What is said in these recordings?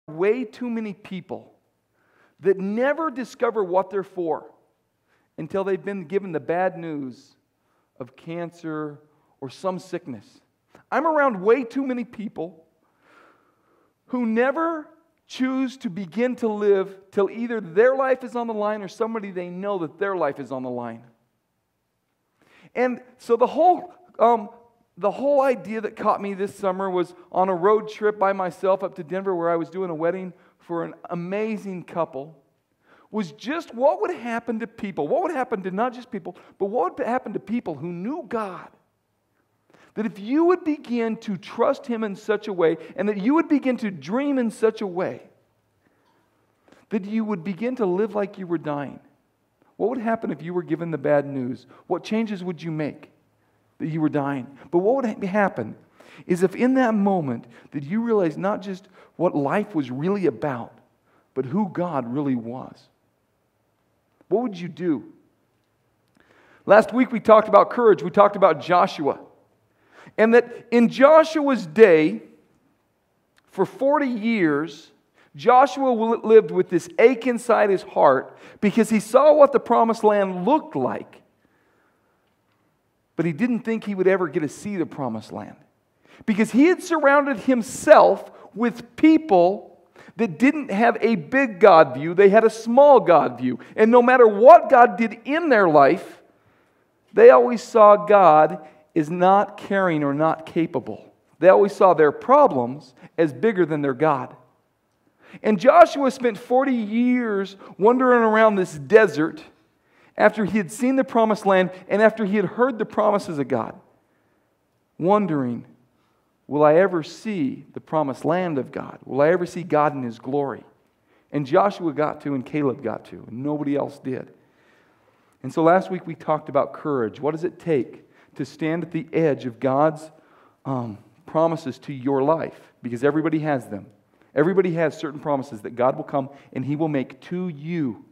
way too many people that never discover what they're for until they've been given the bad news of cancer or some sickness. I'm around way too many people who never choose to begin to live till either their life is on the line or somebody they know that their life is on the line. And so the whole idea that caught me this summer was on a road trip by myself up to Denver where I was doing a wedding for an amazing couple, was just what would happen to people. What would happen to not just people, but what would happen to people who knew God? That if you would begin to trust Him in such a way, and that you would begin to dream in such a way, that you would begin to live like you were dying. What would happen if you were given the bad news? What changes would you make that you were dying? But what would happen is if in that moment that you realized not just what life was really about, but who God really was. What would you do? Last week we talked about courage. We talked about Joshua. And that in Joshua's day, for 40 years, Joshua lived with this ache inside his heart because he saw what the promised land looked like. But he didn't think he would ever get to see the promised land. Because he had surrounded himself with people that didn't have a big God view. They had a small God view. And no matter what God did in their life, they always saw God is not caring or not capable. They always saw their problems as bigger than their God. And Joshua spent 40 years wandering around this desert after he had seen the promised land and after he had heard the promises of God, wondering, will I ever see the promised land of God? Will I ever see God in His glory? And Joshua got to, and Caleb got to, and nobody else did. And so last week we talked about courage. What does it take to stand at the edge of God's promises to your life? Because everybody has them. Everybody has certain promises that God will come and He will make to you.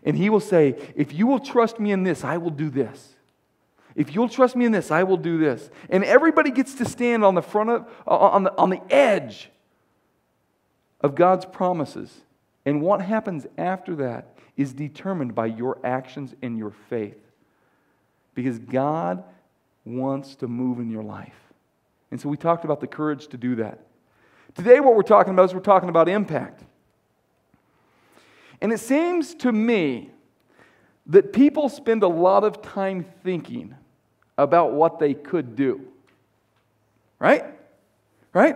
And He will say, if you will trust me in this, I will do this. If you'll trust me in this, I will do this. And everybody gets to stand on the front of, on the edge of God's promises. And what happens after that is determined by your actions and your faith. Because God wants to move in your life. And so we talked about the courage to do that. Today what we're talking about is we're talking about impact. And it seems to me that people spend a lot of time thinking about what they could do. Right? Right?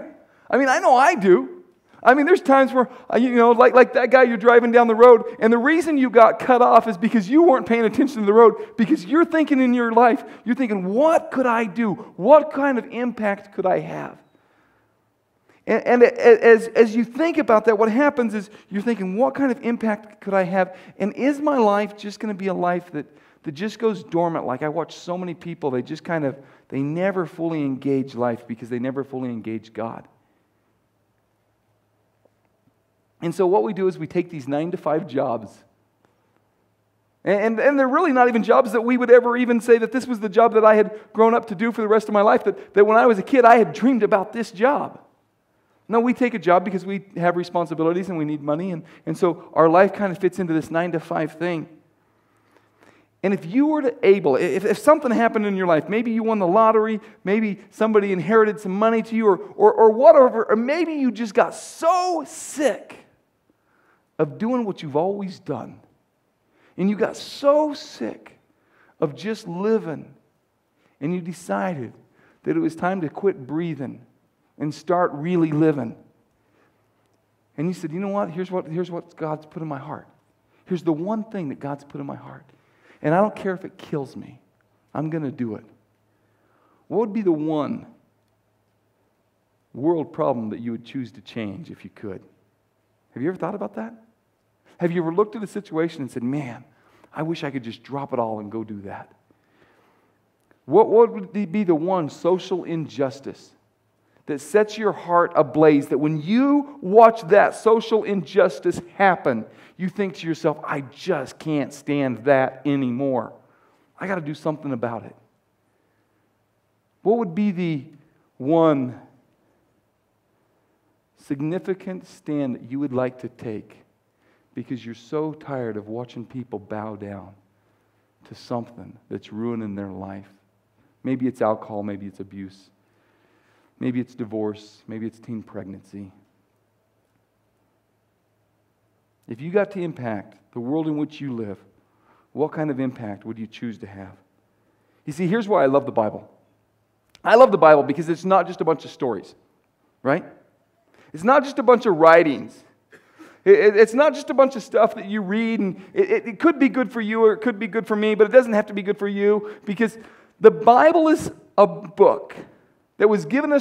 I mean, I know I do. I mean, there's times where, like that guy you're driving down the road, and the reason you got cut off is because you weren't paying attention to the road, because you're thinking in your life, you're thinking, what could I do? What kind of impact could I have? And as you think about that, what happens is you're thinking, what kind of impact could I have? And is my life just going to be a life that just goes dormant? Like I watch so many people, they never fully engage life because they never fully engage God. And so what we do is we take these 9-to-5 jobs. And they're really not even jobs that we would ever even say that this was the job that I had grown up to do for the rest of my life, that when I was a kid I had dreamed about this job. No, we take a job because we have responsibilities and we need money, and so our life kind of fits into this 9-to-5 thing. And if you were if something happened in your life, maybe you won the lottery, maybe somebody inherited some money to you, or whatever, or maybe you just got so sick of doing what you've always done, and you got so sick of just living, and you decided that it was time to quit breathing and start really living. And you said, you know what? Here's what God's put in my heart. Here's the one thing that God's put in my heart. And I don't care if it kills me. I'm going to do it. What would be the one world problem that you would choose to change if you could? Have you ever thought about that? Have you ever looked at a situation and said, man, I wish I could just drop it all and go do that? What would be the one social injustice that sets your heart ablaze, that when you watch that social injustice happen, you think to yourself, I just can't stand that anymore. I got to do something about it. What would be the one significant stand that you would like to take because you're so tired of watching people bow down to something that's ruining their life. Maybe it's alcohol, maybe it's abuse, maybe it's divorce, maybe it's teen pregnancy. If you got to impact the world in which you live, what kind of impact would you choose to have? You see, here's why I love the Bible. I love the Bible because it's not just a bunch of stories, right? It's not just a bunch of writings. It's not just a bunch of stuff that you read, and it could be good for you or it could be good for me, but it doesn't have to be good for you, because the Bible is a book that was given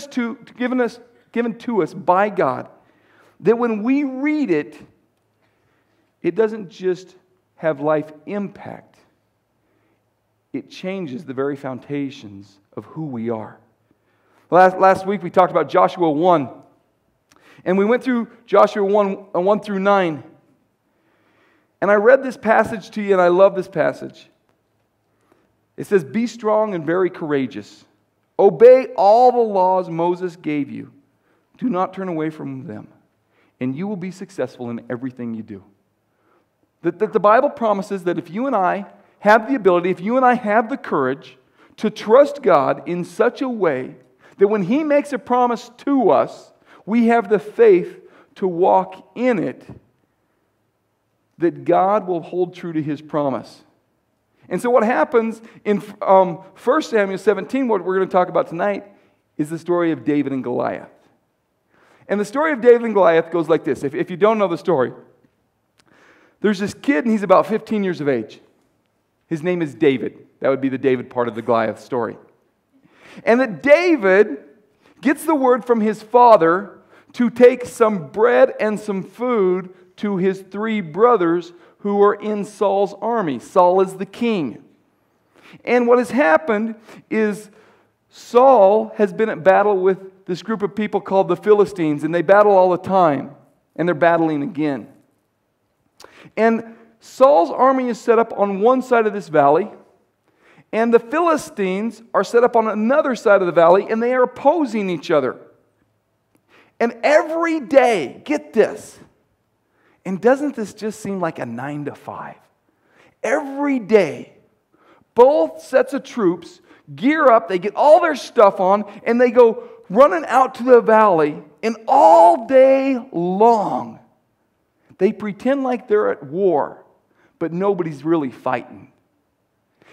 to us by God, that when we read it, it doesn't just have life impact. It changes the very foundations of who we are. Last week we talked about Joshua 1. And we went through Joshua 1 through 9. And I read this passage to you, and I love this passage. It says, "Be strong and very courageous. Obey all the laws Moses gave you. Do not turn away from them, and you will be successful in everything you do." That the Bible promises that if you and I have the ability, if you and I have the courage to trust God in such a way that when He makes a promise to us, we have the faith to walk in it, that God will hold true to His promise. And so what happens in 1 Samuel 17, what we're going to talk about tonight, is the story of David and Goliath. And the story of David and Goliath goes like this. If you don't know the story, there's this kid, and he's about 15 years of age. His name is David. That would be the David part of the Goliath story. And that David gets the word from his father to take some bread and some food to his 3 brothers who are in Saul's army. Saul is the king. And what has happened is Saul has been at battle with this group of people called the Philistines, and they battle all the time, and they're battling again. And Saul's army is set up on one side of this valley, and the Philistines are set up on another side of the valley, and they are opposing each other. And every day, get this, and doesn't this just seem like a 9 to 5? Every day, both sets of troops gear up, they get all their stuff on, and they go running out to the valley, and all day long, they pretend like they're at war, but nobody's really fighting.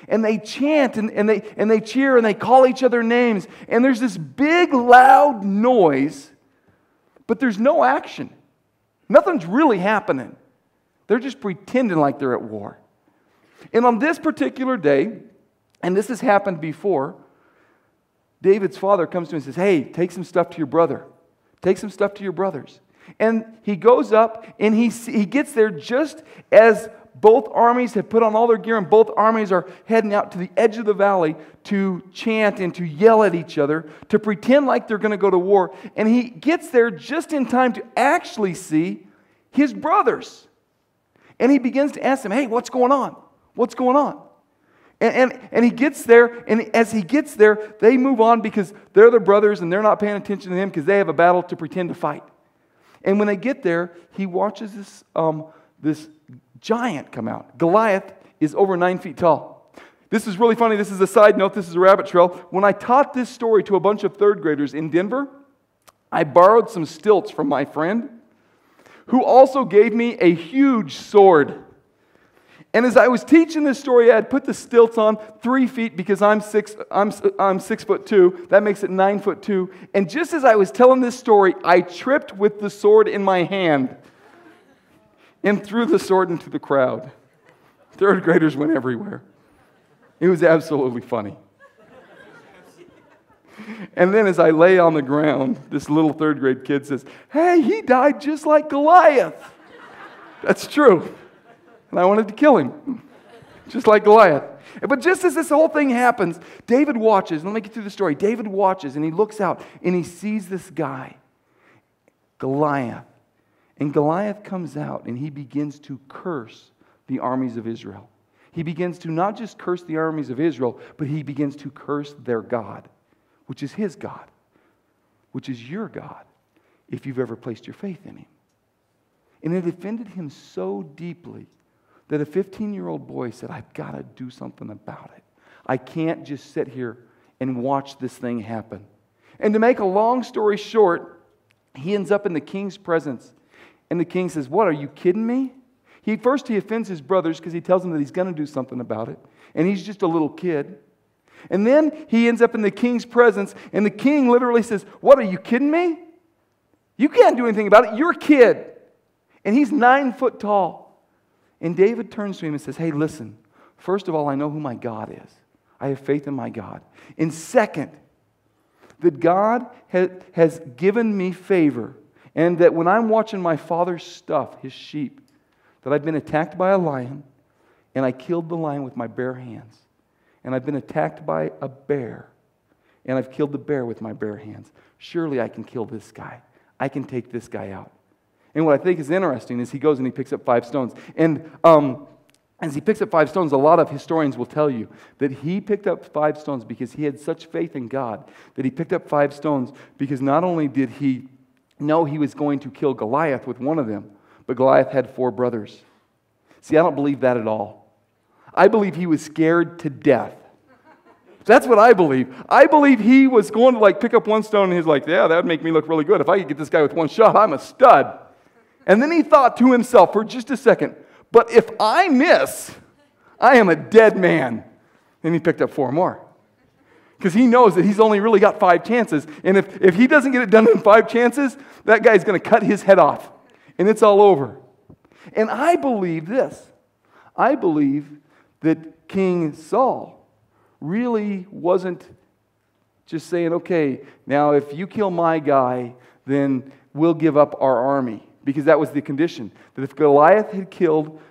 And they chant, and they cheer, and they call each other names, and there's this big, loud noise, but there's no action. Nothing's really happening. They're just pretending like they're at war. And on this particular day, and this has happened before, David's father comes to him and says, "Hey, take some stuff to your brother. Take some stuff to your brothers." And he goes up, and he gets there just as both armies have put on all their gear, and both armies are heading out to the edge of the valley to chant and to yell at each other, to pretend like they're going to go to war. And he gets there just in time to actually see his brothers. And he begins to ask them, "Hey, what's going on? What's going on?" And he gets there, and as he gets there, they move on because they're the brothers, and they're not paying attention to him because they have a battle to pretend to fight. And when they get there, he watches this giant come out. Goliath is over 9 feet tall. This is really funny. This is a side note. This is a rabbit trail. When I taught this story to a bunch of 3rd graders in Denver, I borrowed some stilts from my friend, who also gave me a huge sword. And as I was teaching this story, I had put the stilts on 3 feet because I'm 6'2". That makes it 9'2". And just as I was telling this story, I tripped with the sword in my hand and threw the sword into the crowd. 3rd graders went everywhere. It was absolutely funny. And then as I lay on the ground, this little 3rd grade kid says, "Hey, he died just like Goliath." That's true. And I wanted to kill him, just like Goliath. But just as this whole thing happens, David watches. Let me get through the story. David watches, and he looks out, and he sees this guy, Goliath. And Goliath comes out, and he begins to curse the armies of Israel. He begins to not just curse the armies of Israel, but he begins to curse their God, which is his God, which is your God. if you've ever placed your faith in Him. And it offended him so deeply that a 15-year-old boy said, I've got to do something about it. I can't just sit here and watch this thing happen. And to make a long story short, he ends up in the king's presence. And the king says, what, are you kidding me? First he offends his brothers because he tells them that he's going to do something about it. And he's just a little kid. And then he ends up in the king's presence, and the king literally says, what, are you kidding me? You can't do anything about it. You're a kid. And he's 9 foot tall. And David turns to him and says, hey, listen, first of all, I know who my God is. I have faith in my God. And second, that God has given me favor, and that when I'm watching my father's stuff, his sheep, that I've been attacked by a lion, and I killed the lion with my bare hands. And I've been attacked by a bear, and I've killed the bear with my bare hands. Surely I can kill this guy. I can take this guy out. And what I think is interesting is he goes and he picks up 5 stones. And as he picks up 5 stones, a lot of historians will tell you that he picked up 5 stones because he had such faith in God that he picked up 5 stones because not only did he know he was going to kill Goliath with one of them, but Goliath had 4 brothers. See, I don't believe that at all. I believe he was scared to death. That's what I believe. I believe he was going to pick up 1 stone and he's like, yeah, that would make me look really good. If I could get this guy with 1 shot, I'm a stud. And then he thought to himself for just a second, but if I miss, I am a dead man. And he picked up 4 more. Because he knows that he's only really got 5 chances. And if he doesn't get it done in 5 chances, that guy's going to cut his head off. And it's all over. And I believe this. I believe that King Saul really wasn't just saying, okay, now if you kill my guy, then we'll give up our army. Because that was the condition. That if Goliath had killed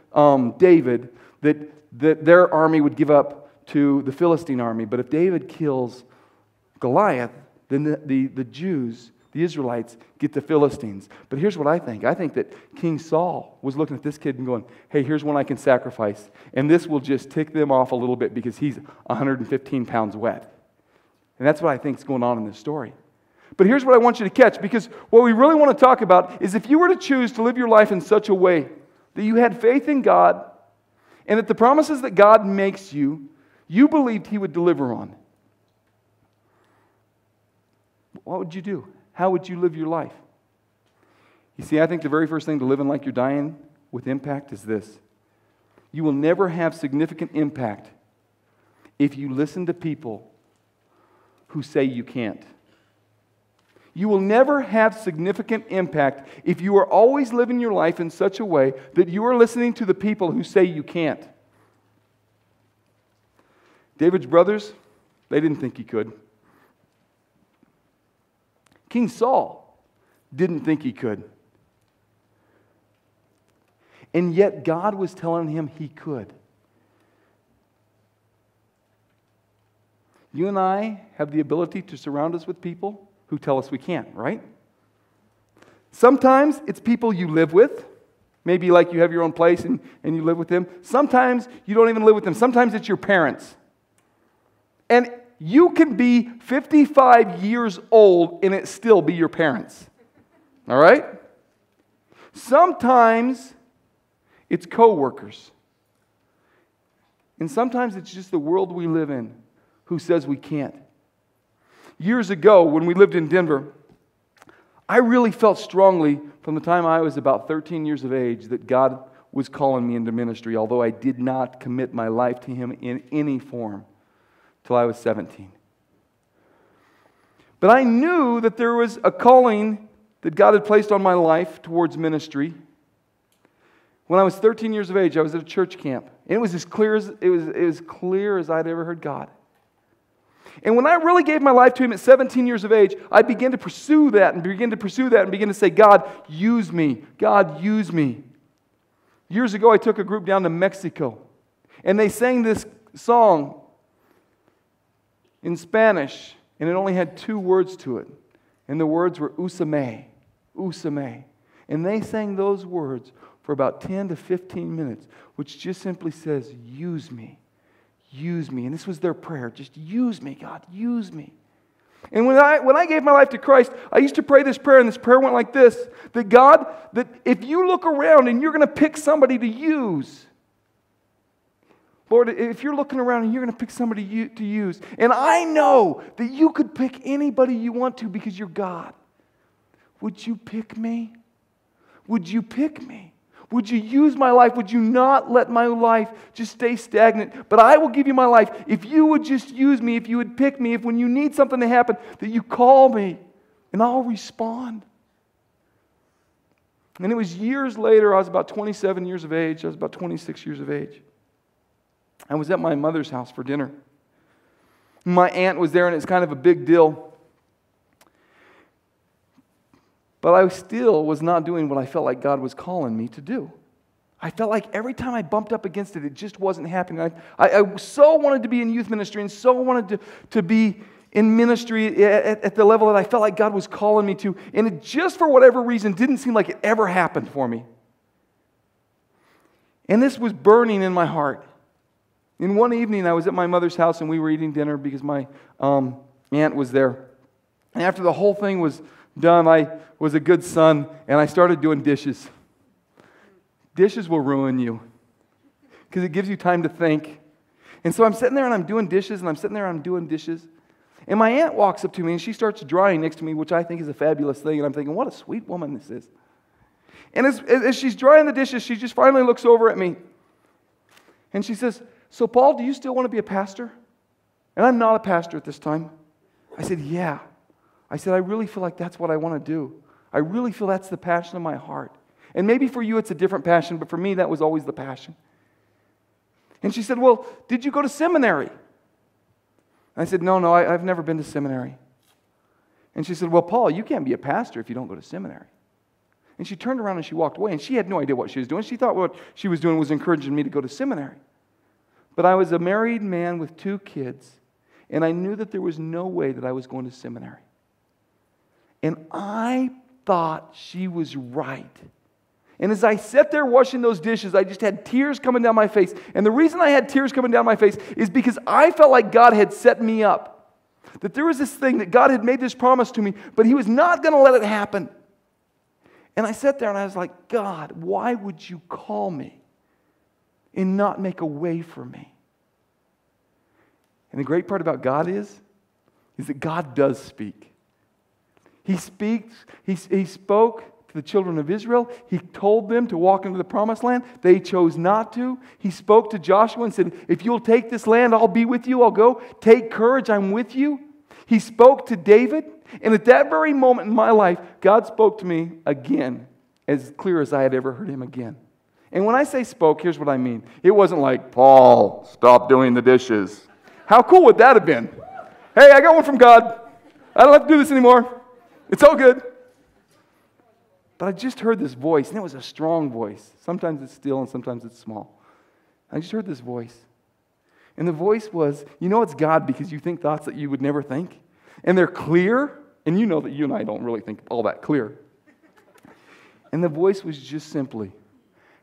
David, that their army would give up to the Philistine army. But if David kills Goliath, then the Jews, the Israelites, get the Philistines. But here's what I think. I think that King Saul was looking at this kid and going, hey, here's one I can sacrifice. And this will just tick them off a little bit because he's 115 pounds wet. And that's what I think is going on in this story. But here's what I want you to catch, because what we really want to talk about is if you were to choose to live your life in such a way that you had faith in God and that the promises that God makes you, you believed He would deliver on. What would you do? How would you live your life? You see, I think the very first thing to living like you're dying with impact is this. You will never have significant impact if you listen to people who say you can't. You will never have significant impact if you are always living your life in such a way that you are listening to the people who say you can't. David's brothers, they didn't think he could. King Saul didn't think he could. And yet God was telling him he could. You and I have the ability to surround us with people who tell us we can't, right? Sometimes it's people you live with. Maybe like you have your own place and you live with them. Sometimes you don't even live with them. Sometimes it's your parents. And you can be 55 years old and it still be your parents. All right? Sometimes it's coworkers. And sometimes it's just the world we live in who says we can't. Years ago, when we lived in Denver, I really felt strongly from the time I was about 13 years of age that God was calling me into ministry, although I did not commit my life to Him in any form till I was 17. But I knew that there was a calling that God had placed on my life towards ministry. When I was 13 years of age, I was at a church camp, and it was as clear as I'd ever heard God. And when I really gave my life to Him at 17 years of age, I began to pursue that and begin to say, God, use me. God, use me. Years ago, I took a group down to Mexico, and they sang this song in Spanish, and it only had 2 words to it. And the words were úsame, úsame. And they sang those words for about 10 to 15 minutes, which just simply says, use me. Use me. And this was their prayer. Just use me, God. Use me. And when I gave my life to Christ, I used to pray this prayer, and this prayer went like this, that God, that if you look around and you're going to pick somebody to use, Lord, if you're looking around and you're going to pick somebody to use, and I know that you could pick anybody you want to because you're God, would you pick me? Would you pick me? Would you use my life? Would you not let my life just stay stagnant? But I will give you my life if you would just use me, if you would pick me, if when you need something to happen, that you call me, and I'll respond. And it was years later, I was about 27 years of age, I was about 26 years of age. I was at my mother's house for dinner. My aunt was there, and it's kind of a big deal. But I still was not doing what I felt like God was calling me to do. I felt like every time I bumped up against it, it just wasn't happening. I so wanted to be in youth ministry and so wanted to be in ministry at the level that I felt like God was calling me to. And it just, for whatever reason, didn't seem like it ever happened for me. And this was burning in my heart. And one evening, I was at my mother's house and we were eating dinner because my aunt was there. And after the whole thing was done, I was a good son, and I started doing dishes. Dishes will ruin you because it gives you time to think. And so I'm sitting there and I'm doing dishes, and I'm sitting there and I'm doing dishes. And my aunt walks up to me and she starts drying next to me, which I think is a fabulous thing. And I'm thinking, what a sweet woman this is. And as she's drying the dishes, she just finally looks over at me. And she says, "So Paul, do you still want to be a pastor?" And I'm not a pastor at this time. I said, "Yeah." I said, "I really feel like that's what I want to do. I really feel that's the passion of my heart." And maybe for you it's a different passion, but for me that was always the passion. And she said, "Well, did you go to seminary?" I said, No, I've never been to seminary. And she said, "Well, Paul, you can't be a pastor if you don't go to seminary." And she turned around and she walked away, and she had no idea what she was doing. She thought what she was doing was encouraging me to go to seminary. But I was a married man with 2 kids, and I knew that there was no way that I was going to seminary. And I thought she was right. And as I sat there washing those dishes, I just had tears coming down my face. And the reason I had tears coming down my face is because I felt like God had set me up. That there was this thing that God had made this promise to me, but He was not going to let it happen. And I sat there and I was like, God, why would you call me and not make a way for me? And the great part about God is that God does speak. He speaks. He spoke to the children of Israel. He told them to walk into the promised land. They chose not to. He spoke to Joshua and said, "If you'll take this land, I'll be with you. I'll go. Take courage. I'm with you." He spoke to David. And at that very moment in my life, God spoke to me again, as clear as I had ever heard Him again. And when I say spoke, here's what I mean. It wasn't like, "Paul, stop doing the dishes." How cool would that have been? "Hey, I got one from God. I don't have to do this anymore. It's all good." But I just heard this voice, and it was a strong voice. Sometimes it's still and sometimes it's small. I just heard this voice. And the voice was, you know it's God because you think thoughts that you would never think. And they're clear, and you know that you and I don't really think all that clear. And the voice was just simply,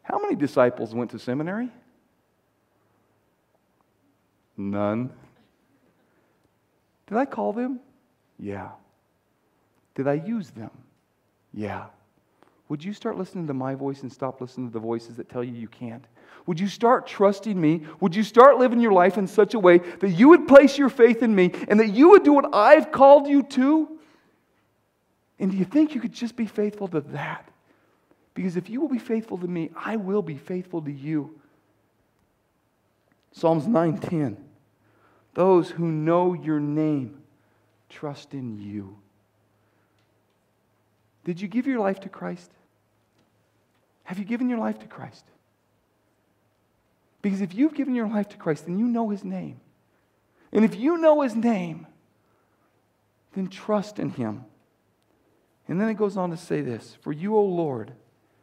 "How many disciples went to seminary?" "None." "Did I call them?" "Yeah." "Did I use them?" "Yeah." Would you start listening to my voice and stop listening to the voices that tell you you can't? Would you start trusting me? Would you start living your life in such a way that you would place your faith in me and that you would do what I've called you to? And do you think you could just be faithful to that? Because if you will be faithful to me, I will be faithful to you. Psalms 9:10. Those who know your name trust in you. Did you give your life to Christ? Have you given your life to Christ? Because if you've given your life to Christ, then you know His name. And if you know His name, then trust in Him. And then it goes on to say this, "For you, O Lord,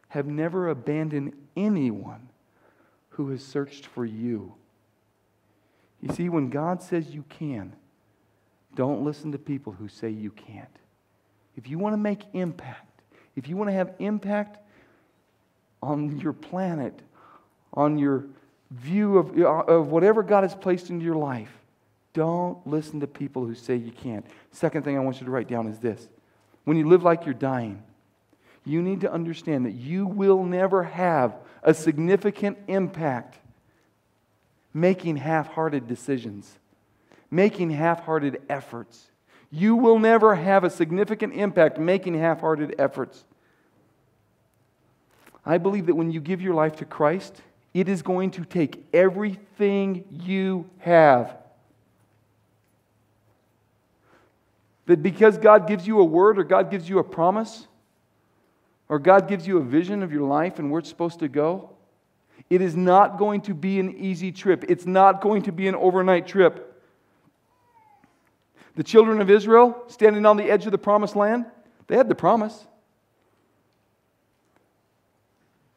have never abandoned anyone who has searched for you." You see, when God says you can, don't listen to people who say you can't. If you want to make impact, if you want to have impact on your planet, on your view of whatever God has placed into your life, Don't listen to people who say you can't. Second thing I want you to write down is this. When you live like you're dying, you need to understand that you will never have a significant impact making half-hearted decisions, making half-hearted efforts. You will never have a significant impact making half-hearted efforts. I believe that when you give your life to Christ, it is going to take everything you have. That because God gives you a word, or God gives you a promise, or God gives you a vision of your life and where it's supposed to go, it is not going to be an easy trip. It's not going to be an overnight trip. The children of Israel, standing on the edge of the promised land, they had the promise.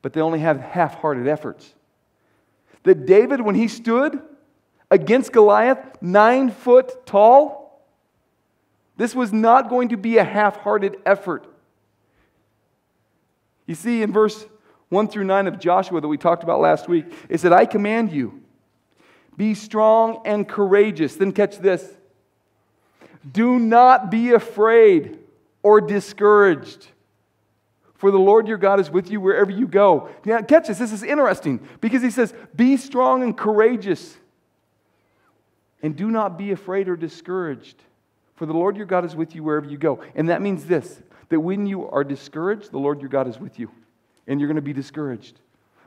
But they only had half-hearted efforts. That David, when he stood against Goliath, 9 foot tall, this was not going to be a half-hearted effort. You see, in verse 1 through 9 of Joshua that we talked about last week, it said, I command you, be strong and courageous. Then catch this. Do not be afraid or discouraged, for the Lord your God is with you wherever you go. Now, catch this. This is interesting because he says, be strong and courageous, and do not be afraid or discouraged, for the Lord your God is with you wherever you go. And that means this, that when you are discouraged, the Lord your God is with you, and you're going to be discouraged.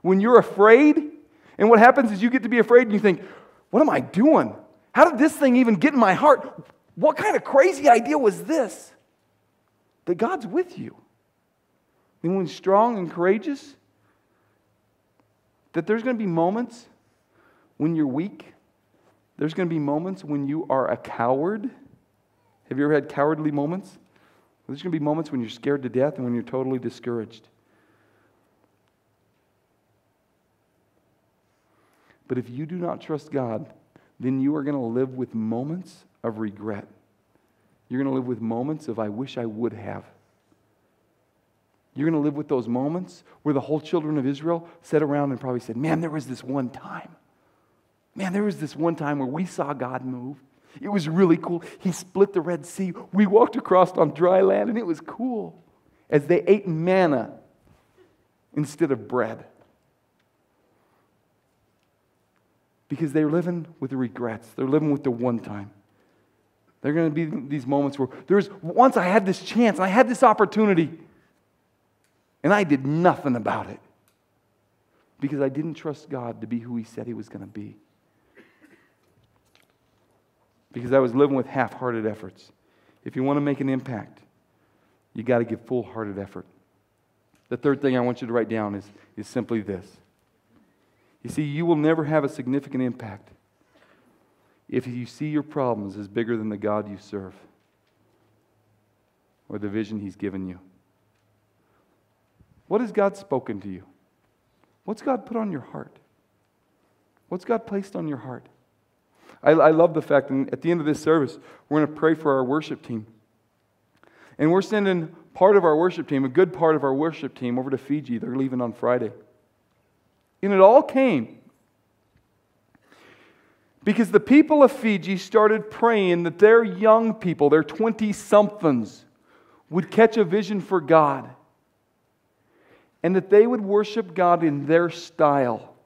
When you're afraid, and what happens is you get to be afraid and you think, what am I doing? How did this thing even get in my heart? What kind of crazy idea was this? That God's with you. And when strong and courageous, that there's going to be moments when you're weak. There's going to be moments when you are a coward. Have you ever had cowardly moments? There's going to be moments when you're scared to death and when you're totally discouraged. But if you do not trust God, then you are going to live with moments of regret. You're going to live with moments of, I wish I would have. You're going to live with those moments where the whole children of Israel sat around and probably said, man, there was this one time. Man, there was this one time where we saw God move. It was really cool. He split the Red Sea. We walked across on dry land, and it was cool. As they ate manna instead of bread. Because they're living with the regrets. They're living with the one time. There are going to be these moments where once I had this chance, and I had this opportunity, and I did nothing about it. Because I didn't trust God to be who He said He was going to be. Because I was living with half-hearted efforts. If you want to make an impact, you got to give full-hearted effort. The third thing I want you to write down is simply this. You see, you will never have a significant impact if you see your problems as bigger than the God you serve or the vision He's given you. What has God spoken to you? What's God put on your heart? What's God placed on your heart? I love the fact that at the end of this service, we're going to pray for our worship team. And we're sending part of our worship team, a good part of our worship team, over to Fiji. They're leaving on Friday. And it all came because the people of Fiji started praying that their young people, their 20-somethings, would catch a vision for God. And that they would worship God in their style.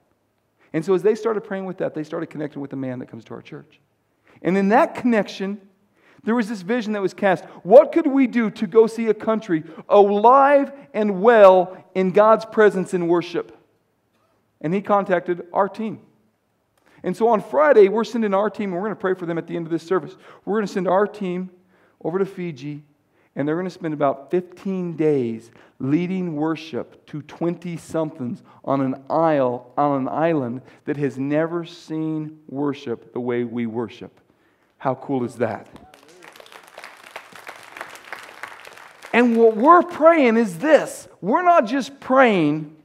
And so as they started praying with that, they started connecting with the man that comes to our church. And in that connection, there was this vision that was cast. What could we do to go see a country alive and well in God's presence in worship? And he contacted our team. And so on Friday, we're sending our team, and we're going to pray for them at the end of this service. We're going to send our team over to Fiji, and they're going to spend about 15 days leading worship to 20-somethings on an island that has never seen worship the way we worship. How cool is that? And what we're praying is this. We're not just praying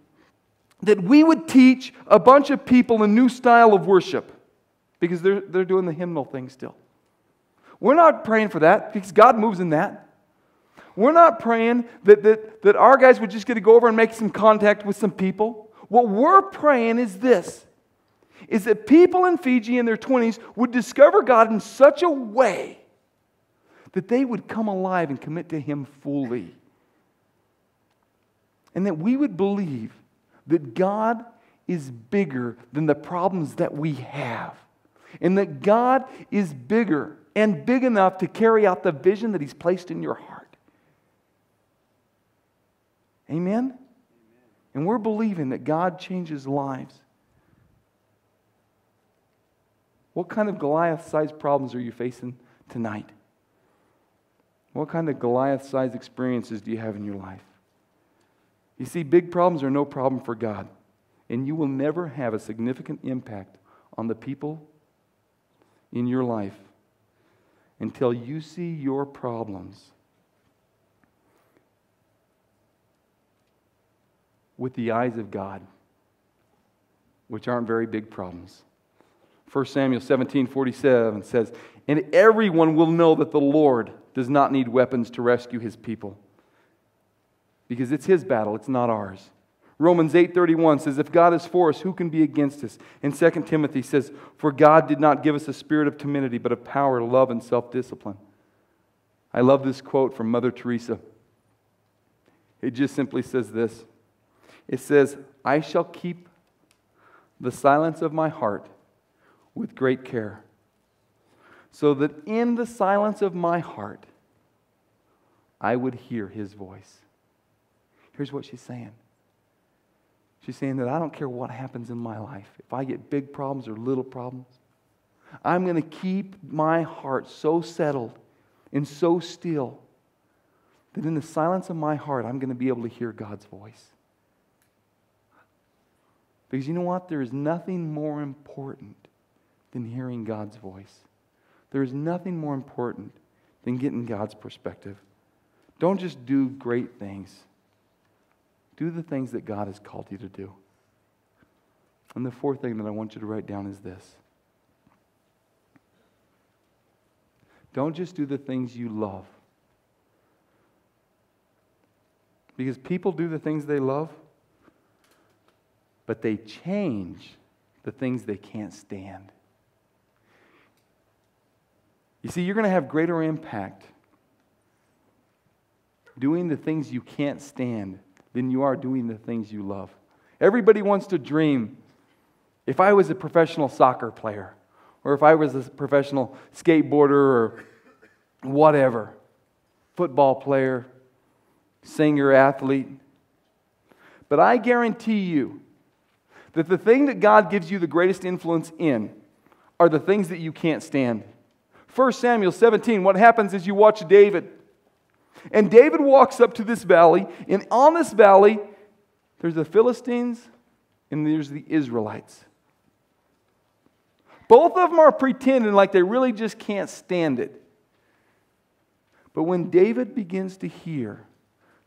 that we would teach a bunch of people a new style of worship because they're doing the hymnal thing still. We're not praying for that because God moves in that. We're not praying that our guys would just get to go over and make some contact with some people. What we're praying is this, is that people in Fiji in their 20s would discover God in such a way that they would come alive and commit to Him fully. And that we would believe that God is bigger than the problems that we have. And that God is bigger and big enough to carry out the vision that He's placed in your heart. Amen? And we're believing that God changes lives. What kind of Goliath-sized problems are you facing tonight? What kind of Goliath-sized experiences do you have in your life? You see, big problems are no problem for God. And you will never have a significant impact on the people in your life until you see your problems with the eyes of God, which aren't very big problems. 1 Samuel 17:47 says, "And everyone will know that the Lord does not need weapons to rescue His people." Because it's His battle, it's not ours. Romans 8:31 says, "If God is for us, who can be against us?" And 2 Timothy says, "For God did not give us a spirit of timidity, but of power, love, and self-discipline." I love this quote from Mother Teresa. It just simply says this. It says, "I shall keep the silence of my heart with great care, so that in the silence of my heart, I would hear His voice." Here's what she's saying. She's saying that I don't care what happens in my life. If I get big problems or little problems, I'm going to keep my heart so settled and so still that in the silence of my heart, I'm going to be able to hear God's voice. Because you know what? There is nothing more important than hearing God's voice. There is nothing more important than getting God's perspective. Don't just do great things. Do the things that God has called you to do. And the fourth thing that I want you to write down is this. Don't just do the things you love. Because people do the things they love, but they change the things they can't stand. You see, you're going to have greater impact doing the things you can't stand than you are doing the things you love. Everybody wants to dream. If I was a professional soccer player, or if I was a professional skateboarder, or whatever, football player, singer, athlete. But I guarantee you that the thing that God gives you the greatest influence in are the things that you can't stand. 1 Samuel 17, what happens is you watch David. And David walks up to this valley, and on this valley, there's the Philistines and there's the Israelites. Both of them are pretending like they really just can't stand it. But when David begins to hear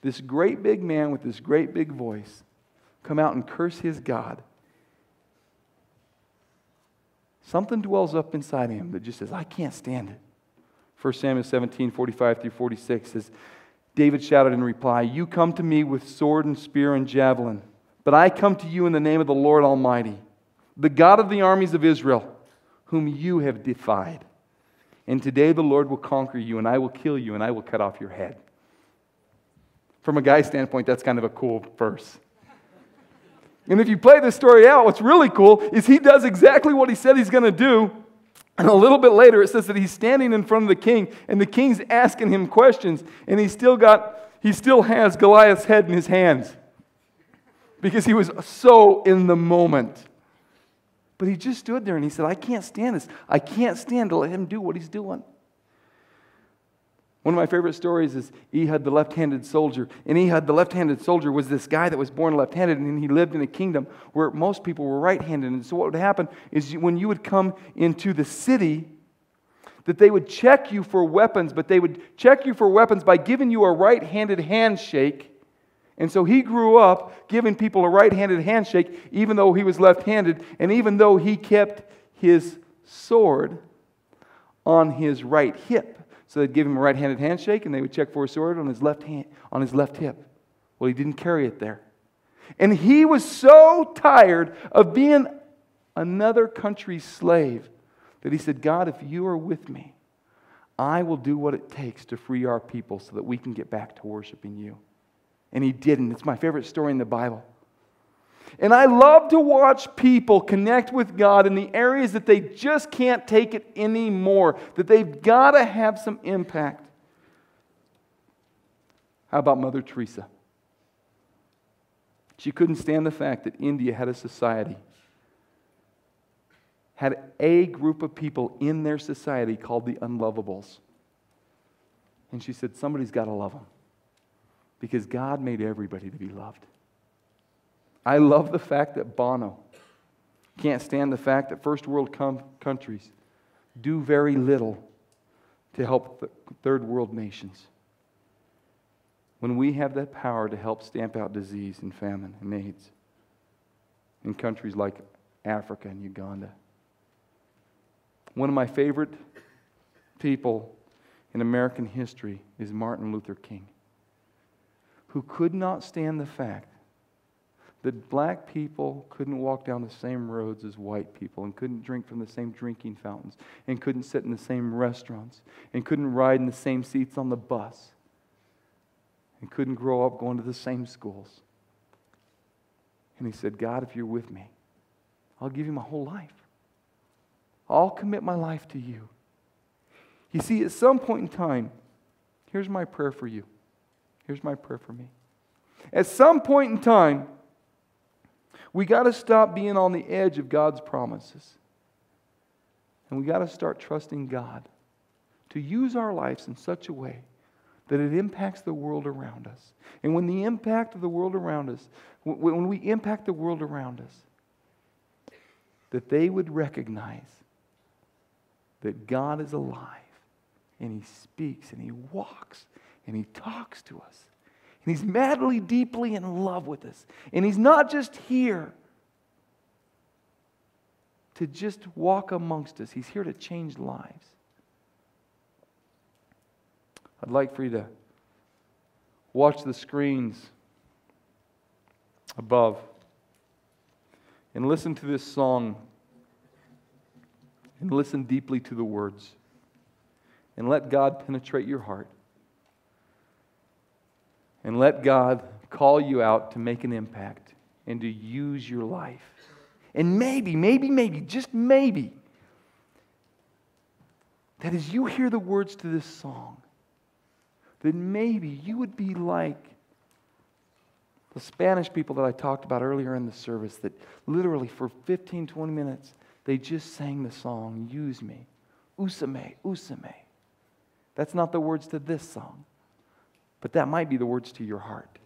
this great big man with this great big voice come out and curse his God, something dwells up inside him that just says, I can't stand it. 1 Samuel 17:45-46 says, David shouted in reply, "You come to me with sword and spear and javelin, but I come to you in the name of the Lord Almighty, the God of the armies of Israel, whom you have defied. And today the Lord will conquer you, and I will kill you, and I will cut off your head." From a guy's standpoint, that's kind of a cool verse. And if you play this story out, what's really cool is he does exactly what he said he's going to do. And a little bit later, it says that he's standing in front of the king, and the king's asking him questions, and he still has Goliath's head in his hands because he was so in the moment. But he just stood there and he said, I can't stand this. I can't stand to let him do what he's doing. One of my favorite stories is Ehud the left-handed soldier. And Ehud the left-handed soldier was this guy that was born left-handed, and he lived in a kingdom where most people were right-handed. And so what would happen is when you would come into the city, that they would check you for weapons, but they would check you for weapons by giving you a right-handed handshake. And so he grew up giving people a right-handed handshake even though he was left-handed, and even though he kept his sword on his right hip. So they'd give him a right-handed handshake, and they would check for a sword on his left hip. Well, he didn't carry it there. And he was so tired of being another country's slave, that he said, God, if you are with me, I will do what it takes to free our people so that we can get back to worshiping you. And he didn't. It's my favorite story in the Bible. And I love to watch people connect with God in the areas that they just can't take it anymore, that they've got to have some impact. How about Mother Teresa? She couldn't stand the fact that India had a society, had a group of people in their society called the unlovables. And she said, somebody's got to love them, because God made everybody to be loved. I love the fact that Bono can't stand the fact that first world countries do very little to help the third world nations, when we have the power to help stamp out disease and famine and AIDS in countries like Africa and Uganda. One of my favorite people in American history is Martin Luther King, who could not stand the fact that black people couldn't walk down the same roads as white people, and couldn't drink from the same drinking fountains, and couldn't sit in the same restaurants, and couldn't ride in the same seats on the bus, and couldn't grow up going to the same schools. And he said, God, if you're with me, I'll give you my whole life. I'll commit my life to you. You see, at some point in time, here's my prayer for you. Here's my prayer for me. At some point in time, we got to stop being on the edge of God's promises. And we got to start trusting God to use our lives in such a way that it impacts the world around us. And when the impact of the world around us, when we impact the world around us, that they would recognize that God is alive, and He speaks, and He walks, and He talks to us. And He's madly, deeply in love with us. And He's not just here to just walk amongst us. He's here to change lives. I'd like for you to watch the screens above and listen to this song, and listen deeply to the words, and let God penetrate your heart, and let God call you out to make an impact and to use your life. And maybe, just maybe, that as you hear the words to this song, that maybe you would be like the Spanish people that I talked about earlier in the service, that literally for 15, 20 minutes, they just sang the song, use me, úsame, úsame. That's not the words to this song, but that might be the words to your heart.